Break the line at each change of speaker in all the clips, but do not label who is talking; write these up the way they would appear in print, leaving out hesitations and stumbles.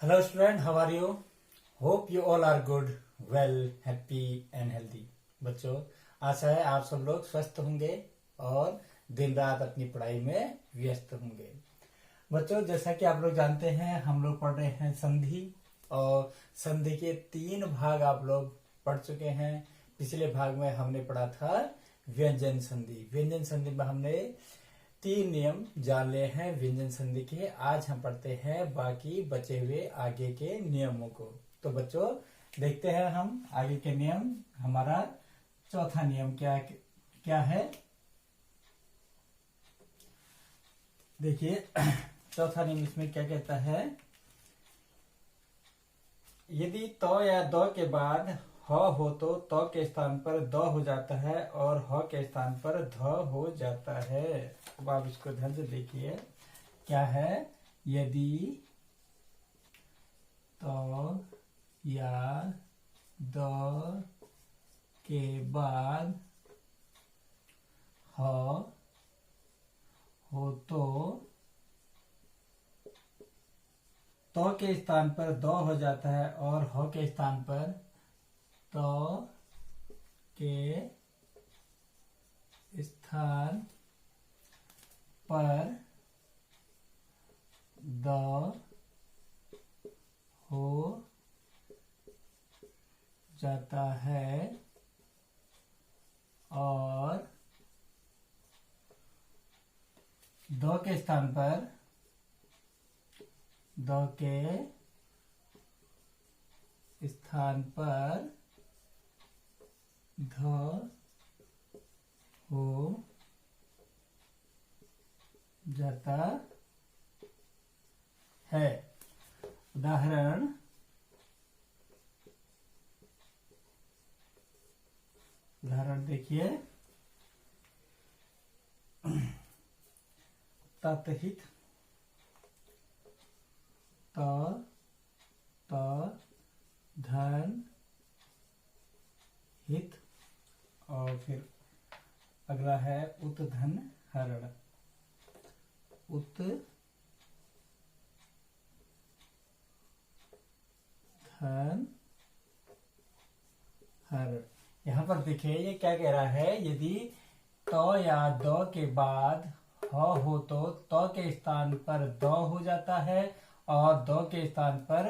Hello student, how are you? Hope you all are good, well, happy and healthy. बच्चों, आशा है आप सब लोग स्वस्थ होंगे और दिन रात अपनी पढ़ाई में व्यस्त होंगे। बच्चों, जैसा कि आप लोग जानते हैं, हम लोग पढ़ रहे हैं संधि और संधि के 3 भाग आप लोग पढ़ चुके हैं। पिछले भाग में हमने पढ़ा था व्यंजन संधि। व्यंजन संधि में हमने 3 नियम जान लिए हैं व्यंजन संधि के। आज हम पढ़ते हैं बाकी बचे हुए आगे के नियमों को। तो बच्चों, देखते हैं हम आगे के नियम। हमारा चौथा नियम क्या है? देखिए, चौथा नियम इसमें क्या कहता है? यदि तो या दो के बाद ह हो तो के स्थान पर द हो जाता है और ह के स्थान पर ध हो जाता है। अब आप इसको ध्यान से देखिए, क्या है? यदि तो या द के बाद ह हो तो के स्थान पर द हो जाता है और ह के स्थान पर तो के स्थान पर द हो जाता है और द के स्थान पर द के स्थान पर ध हो जाता है। उदाहरण देखिए, ततहित त धन हित और फिर अगला है उत धन हरण। उत धन हरण। यहाँ पर देखिए, ये क्या कह रहा है? यदि तो या दो के बाद ह हो तो के स्थान पर द हो जाता है और दो के स्थान पर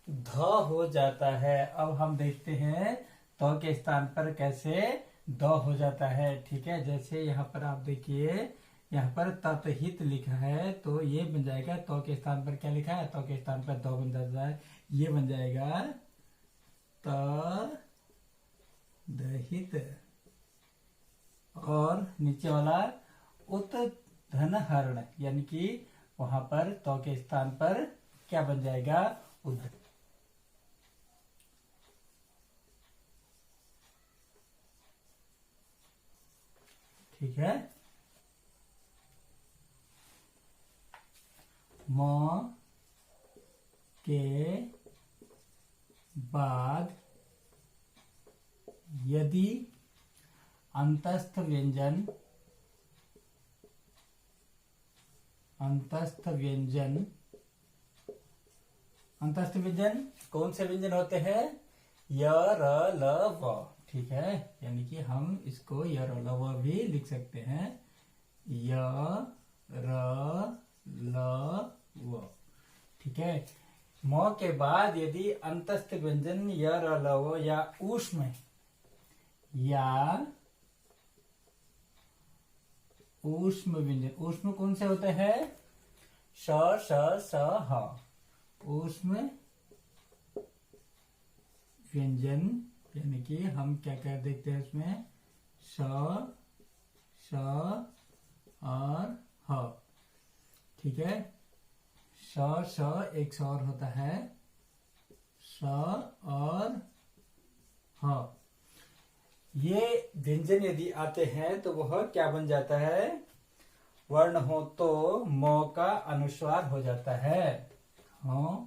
ध हो जाता है। अब हम देखते हैं तो के स्थान पर कैसे द हो जाता है। ठीक है, जैसे यहाँ पर आप देखिए, यहाँ पर ततहित लिखा है तो ये बन जाएगा, तो के स्थान पर क्या लिखा है? तो के स्थान पर द बन जाता है, ये बन जाएगा दहित। और नीचे वाला उत धन हरण, यानी कि वहां पर तो के स्थान पर क्या बन जाएगा? उद। ठीक है, म के बाद यदि अंतस्थ व्यंजन कौन से व्यंजन होते हैं? य, र, ल, व। ठीक है, यानी कि हम इसको य, र, ल, व भी लिख सकते हैं। य, र, ल, व। ठीक है, म के बाद यदि अंतस्थ व्यंजन य, र, ल, व या ऊष्म व्यंजन, ऊष्म कौन से होते हैं? श, श, स, ह। ऊष्म व्यंजन, यानी कि हम क्या क्या देखते हैं इसमें? श, और ह। ठीक है, श एक स्वर होता है, स और ह। ये व्यंजन यदि आते हैं तो वह क्या बन जाता है? वर्ण हो तो म का अनुस्वार हो जाता है। हो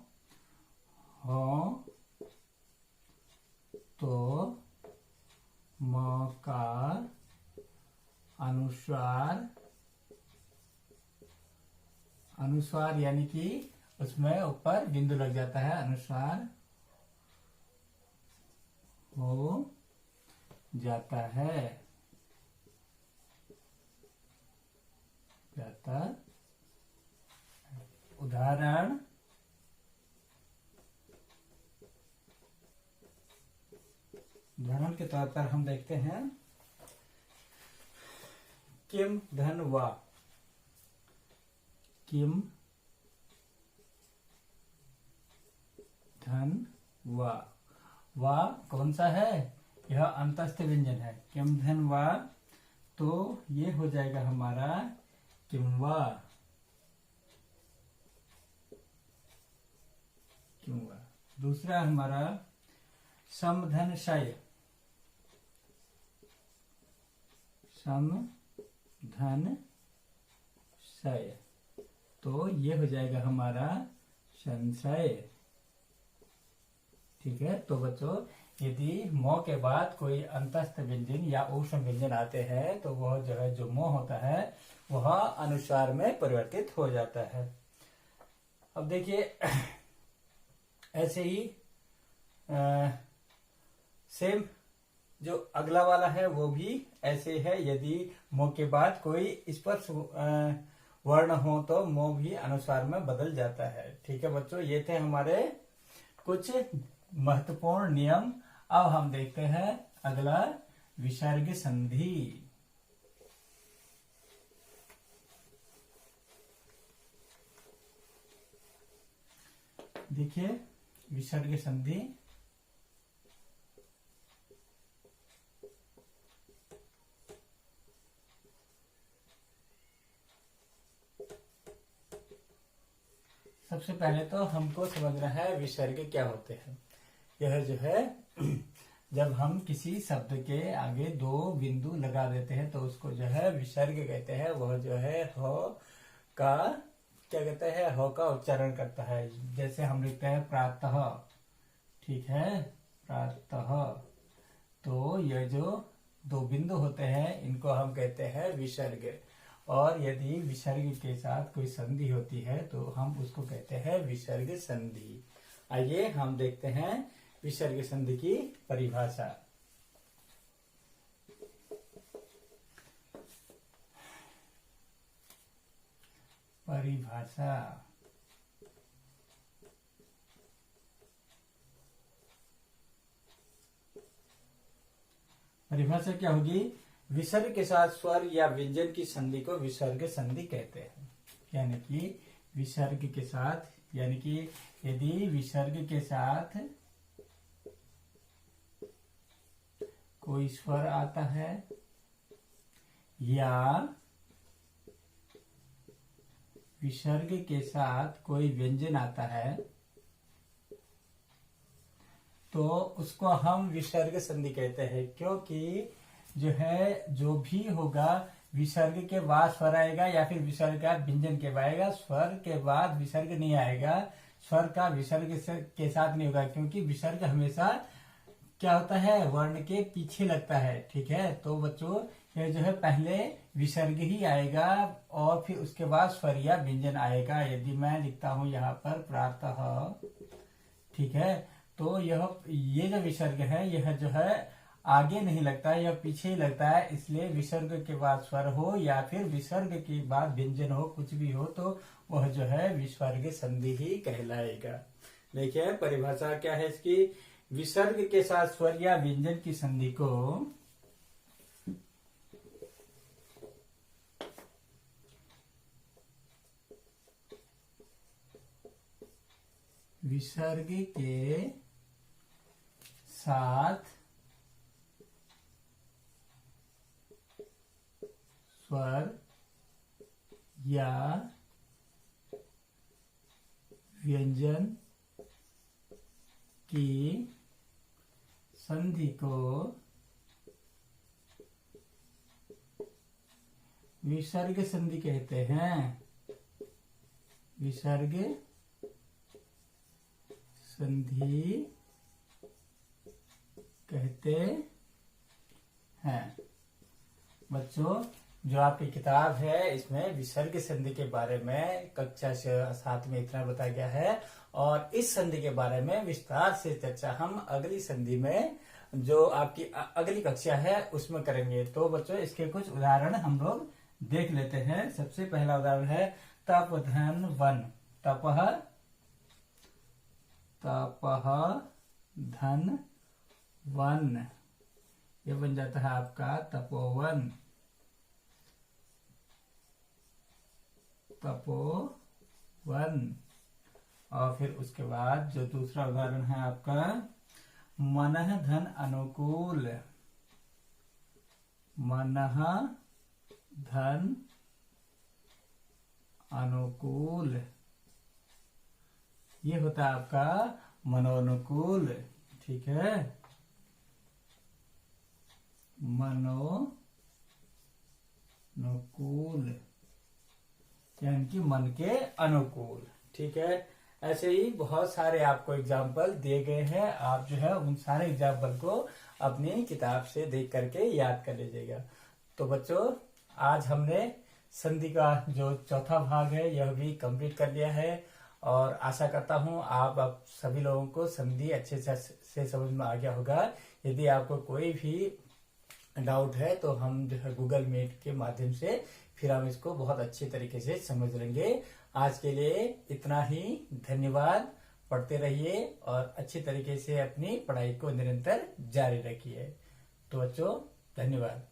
तो म का अनुस्वार यानी कि उसमें ऊपर बिंदु लग जाता है, अनुस्वार हो जाता है, उदाहरण के तौर पर हम देखते हैं किम धन वा, किम धन वा, वा कौन सा है, यह अंतस्थ व्यंजन है, किम धन वा, तो ये हो जाएगा हमारा किम्वा, किम्वा। दूसरा हमारा समधन शय, समधन शय, तो ये हो जाएगा हमारा संशय। ठीक है, तो बच्चों यदि म के बाद कोई अंतस्थ व्यंजन या ऊष्म व्यंजन आते हैं तो वह जो है, जो म होता है वह अनुस्वार में परिवर्तित हो जाता है। अब देखिए ऐसे ही सेम जो अगला वाला है वो भी ऐसे है, यदि म के बाद कोई स्पर्श वर्ण हो तो म भी अनुस्वार में बदल जाता है। ठीक है बच्चों, ये थे हमारे कुछ महत्वपूर्ण नियम। अब हम देखते हैं अगला विसर्ग संधि। देखिए विसर्ग संधि, सबसे पहले तो हमको समझना है विसर्ग क्या होते हैं। यह जो है जब हम किसी शब्द के आगे दो बिंदु लगा देते हैं तो उसको जो है विसर्ग कहते हैं। वह जो है ह का क्या कहते हैं, ह का उच्चारण करता है। जैसे हम लिखते हैं प्रातः, ठीक है, प्रातः, तो यह जो दो बिंदु होते हैं इनको हम कहते हैं विसर्ग। और यदि विसर्ग के साथ कोई संधि होती है तो हम उसको कहते हैं विसर्ग संधि। आइए हम देखते हैं विसर्ग संधि की परिभाषा। परिभाषा क्या होगी, विसर्ग के साथ स्वर या व्यंजन की संधि को विसर्ग संधि कहते हैं। यानी कि विसर्ग के साथ, यानी कि यदि विसर्ग के साथ कोई स्वर आता है या विसर्ग के साथ कोई व्यंजन आता है तो उसको हम विसर्ग संधि कहते हैं। क्योंकि जो है, जो भी होगा विसर्ग के बाद स्वर आएगा या फिर विसर्ग का व्यंजन के बाद आएगा, स्वर के बाद विसर्ग नहीं आएगा, स्वर का विसर्ग के साथ नहीं होगा। क्योंकि विसर्ग हमेशा क्या होता है, वर्ण के पीछे लगता है। ठीक है, तो बच्चों ये जो है पहले विसर्ग ही आएगा और फिर उसके बाद स्वर या व्यंजन आएगा। यदि मैं लिखता हूं यहाँ पर प्रातः, ठीक है, तो ये जो विसर्ग है यह जो है आगे नहीं लगता है, यह पीछे ही लगता है। इसलिए विसर्ग के बाद स्वर हो या फिर विसर्ग के बाद व्यंजन हो, कुछ भी हो, तो वह जो है विसर्ग संधि ही कहलाएगा। देखिए परिभाषा क्या है इसकी, विसर्ग के साथ स्वर या व्यंजन की संधि को विसर्ग के साथ स्वर या व्यंजन की संधि को विसर्ग संधि कहते हैं। विसर्ग संधि कहते हैं। बच्चों जो आपकी किताब है इसमें विसर्ग संधि के बारे में कक्षा 7 में इतना बताया गया है, और इस संधि के बारे में विस्तार से चर्चा हम अगली संधि में, जो आपकी अगली कक्षा है उसमें करेंगे। तो बच्चों इसके कुछ उदाहरण हम लोग देख लेते हैं। सबसे पहला उदाहरण है तप धन वन। तपह धन वन, ये बन जाता है आपका तपोवन। तपोवन। और फिर उसके बाद जो दूसरा उदाहरण है आपका मनः धन अनुकूल। मनः धन अनुकूल, ये होता है आपका मनोनुकूल। ठीक है, मनोनुकूल यानी कि मन के अनुकूल। ठीक है, ऐसे ही बहुत सारे आपको एग्जाम्पल दिए गए हैं। आप जो है उन सारे एग्जाम्पल को अपनी किताब से देख करके याद कर लीजिएगा। तो बच्चों आज हमने संधि का जो चौथा भाग है यह भी कंप्लीट कर लिया है, और आशा करता हूं आप सभी लोगों को संधि अच्छे से समझ में आ गया होगा। यदि आपको कोई भी डाउट है तो हम जो है गूगल मीट के माध्यम से फिर हम इसको बहुत अच्छे तरीके से समझ लेंगे। आज के लिए इतना ही, धन्यवाद। पढ़ते रहिए और अच्छे तरीके से अपनी पढ़ाई को निरंतर जारी रखिए। तो बच्चों धन्यवाद।